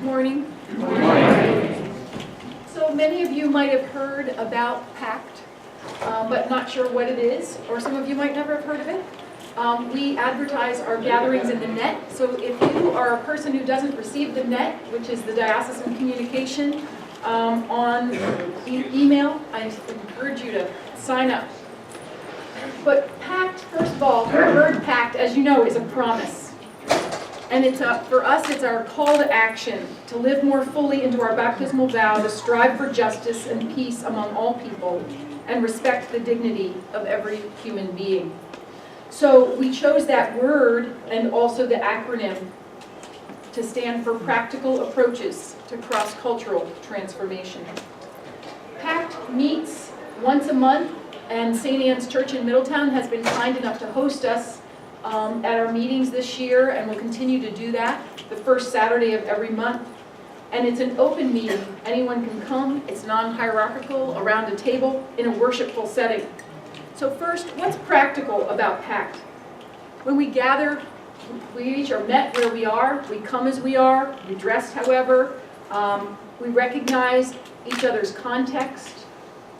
Morning. Good morning. So many of you might have heard about PACT, but not sure what it is, or some of you might never have heard of it. We advertise our gatherings in the net, so if you are a person who doesn't receive the net, which is the diocesan communication, on email, I encourage you to sign up. But PACT, first of all, the word PACT, as you know, is a promise. And for us, it's our call to action, to live more fully into our baptismal vow, to strive for justice and peace among all people, and respect the dignity of every human being. So we chose that word and also the acronym to stand for Practical Approaches to Cross-Cultural Transformation. PACT meets once a month, and St. Anne's Church in Middletown has been kind enough to host us at our meetings this year, and will continue to do that the first Saturday of every month. And it's an open meeting. Anyone can come. It's non-hierarchical, around a table, in a worshipful setting. So first, what's practical about PACT? When we gather, we each are met where we are. We come as we are. We dress however. We recognize each other's context,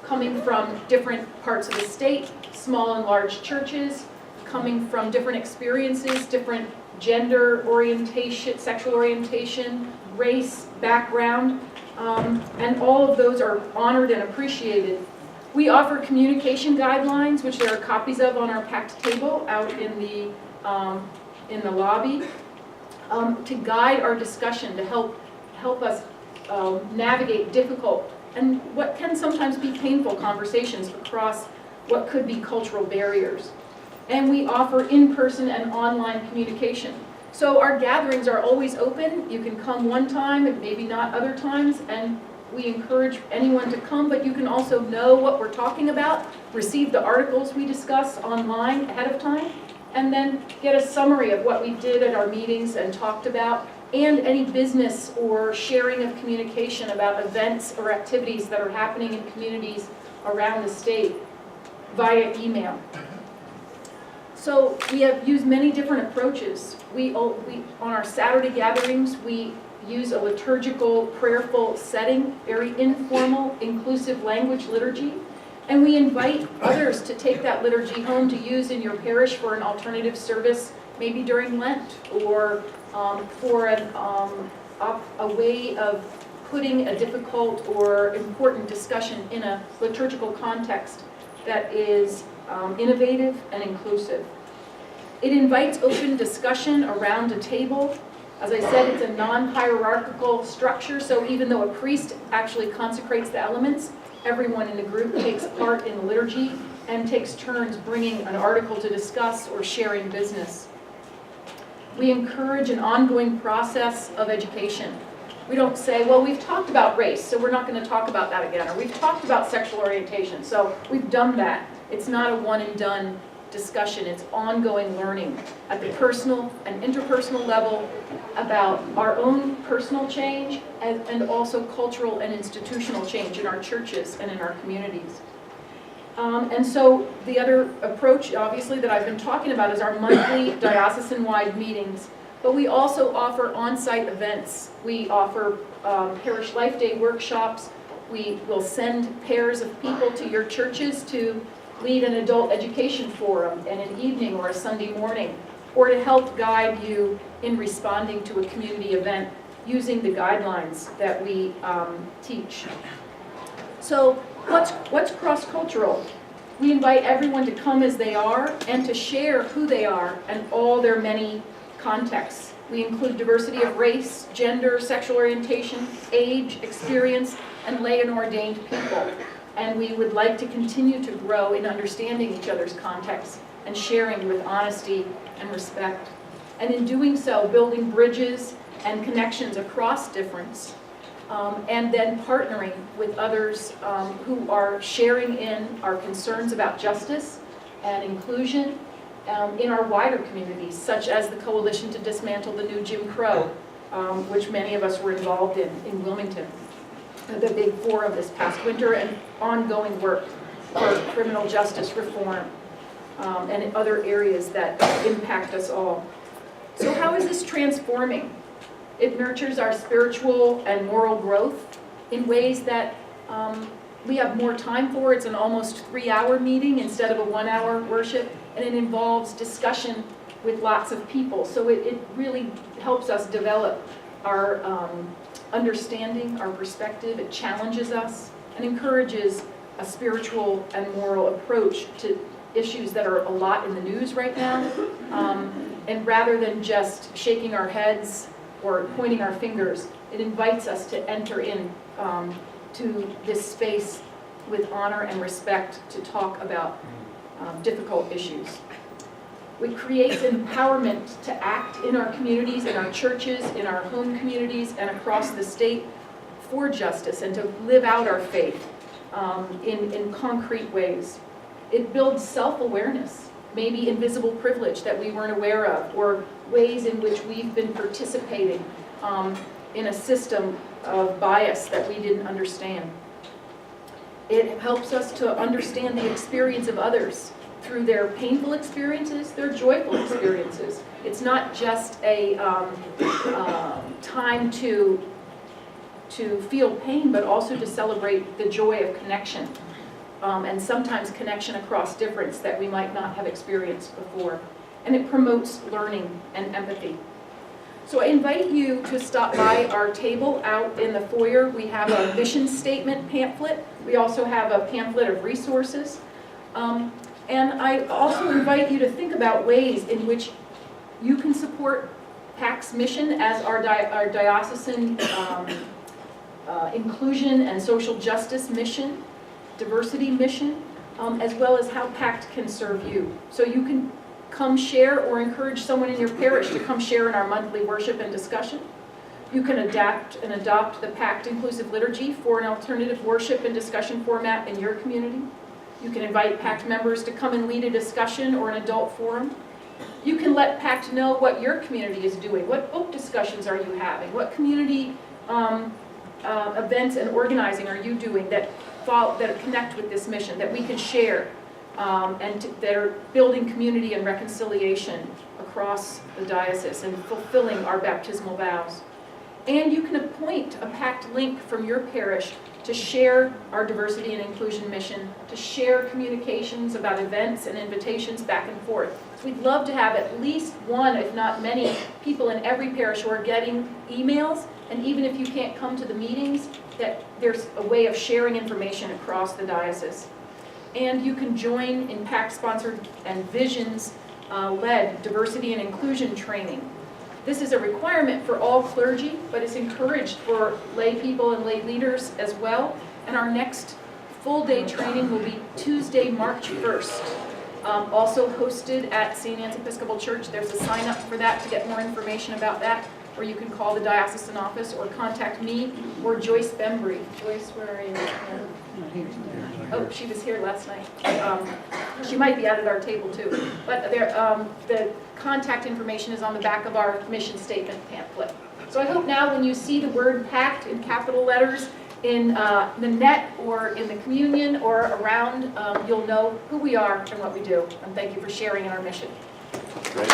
coming from different parts of the state, small and large churches, coming from different experiences, different gender orientation, sexual orientation, race, background, and all of those are honored and appreciated. We offer communication guidelines, which there are copies of on our PACT table out in the lobby, to guide our discussion, to help us navigate difficult and what can sometimes be painful conversations across what could be cultural barriers. And we offer in-person and online communication. So our gatherings are always open. You can come one time and maybe not other times, and we encourage anyone to come, but you can also know what we're talking about, receive the articles we discuss online ahead of time, and then get a summary of what we did at our meetings and talked about, and any business or sharing of communication about events or activities that are happening in communities around the state via email. So we have used many different approaches. On our Saturday gatherings, we use a liturgical, prayerful setting, very informal, inclusive language liturgy, and we invite others to take that liturgy home to use in your parish for an alternative service, maybe during Lent, or for a way of putting a difficult or important discussion in a liturgical context that is innovative and inclusive. It invites open discussion around a table. As I said, it's a non-hierarchical structure, so even though a priest actually consecrates the elements, everyone in the group takes part in the liturgy and takes turns bringing an article to discuss or sharing business. We encourage an ongoing process of education. We don't say, well, we've talked about race, so we're not going to talk about that again, or we've talked about sexual orientation, so we've done that. It's not a one and done discussion. It's ongoing learning at the personal and interpersonal level about our own personal change and also cultural and institutional change in our churches and in our communities. And so the other approach, obviously, that I've been talking about is our monthly diocesan-wide meetings. But we also offer on-site events. We offer Parish Life Day workshops. We will send pairs of people to your churches to lead an adult education forum in an evening or a Sunday morning, or to help guide you in responding to a community event using the guidelines that we teach. So what's cross-cultural? We invite everyone to come as they are and to share who they are and all their many contexts. We include diversity of race, gender, sexual orientation, age, experience, and lay and ordained people. And we would like to continue to grow in understanding each other's contexts and sharing with honesty and respect. And in doing so, building bridges and connections across difference, and then partnering with others who are sharing in our concerns about justice and inclusion in our wider communities, such as the Coalition to Dismantle the New Jim Crow, which many of us were involved in Wilmington, the big forum this past winter, and ongoing work for criminal justice reform and in other areas that impact us all. So how is this transforming? It nurtures our spiritual and moral growth in ways that we have more time for. It's an almost 3-hour meeting instead of a 1-hour worship, and it involves discussion with lots of people. So it really helps us develop our understanding, our perspective. It challenges us and encourages a spiritual and moral approach to issues that are a lot in the news right now. And rather than just shaking our heads or pointing our fingers, it invites us to enter in to this space with honor and respect to talk about difficult issues. It creates empowerment to act in our communities, in our churches, in our home communities, and across the state for justice and to live out our faith in concrete ways. It builds self-awareness, maybe invisible privilege that we weren't aware of, or ways in which we've been participating in a system of bias that we didn't understand. It helps us to understand the experience of others through their painful experiences, their joyful experiences. It's not just a time to feel pain, but also to celebrate the joy of connection, and sometimes connection across difference that we might not have experienced before. And it promotes learning and empathy. So I invite you to stop by our table out in the foyer. We have a mission statement pamphlet. We also have a pamphlet of resources. And I also invite you to think about ways in which you can support PACT's mission as our diocesan inclusion and social justice mission, diversity mission, as well as how PACT can serve you. So you can come share or encourage someone in your parish to come share in our monthly worship and discussion. You can adapt and adopt the PACT inclusive liturgy for an alternative worship and discussion format in your community. You can invite PACT members to come and lead a discussion or an adult forum. You can let PACT know what your community is doing. What book discussions are you having? What community events and organizing are you doing that connect with this mission, that we can share, that are building community and reconciliation across the diocese and fulfilling our baptismal vows. And you can appoint a PACT link from your parish to share our diversity and inclusion mission, to share communications about events and invitations back and forth. So we'd love to have at least one, if not many, people in every parish who are getting emails, and even if you can't come to the meetings, that there's a way of sharing information across the diocese. And you can join in PACT-sponsored and Visions-led diversity and inclusion training. This is a requirement for all clergy, but it's encouraged for lay people and lay leaders as well. And our next full-day training will be Tuesday, March 1st. Also hosted at St. Anne's Episcopal Church. There's a sign-up for that to get more information about that, or you can call the diocesan office or contact me or Joyce Bembry. Joyce, where are you? Oh, she was here last night. She might be at our table too. But the contact information is on the back of our mission statement pamphlet. So I hope now when you see the word PACT in capital letters in the net or in the communion or around, you'll know who we are and what we do. And thank you for sharing in our mission. Great.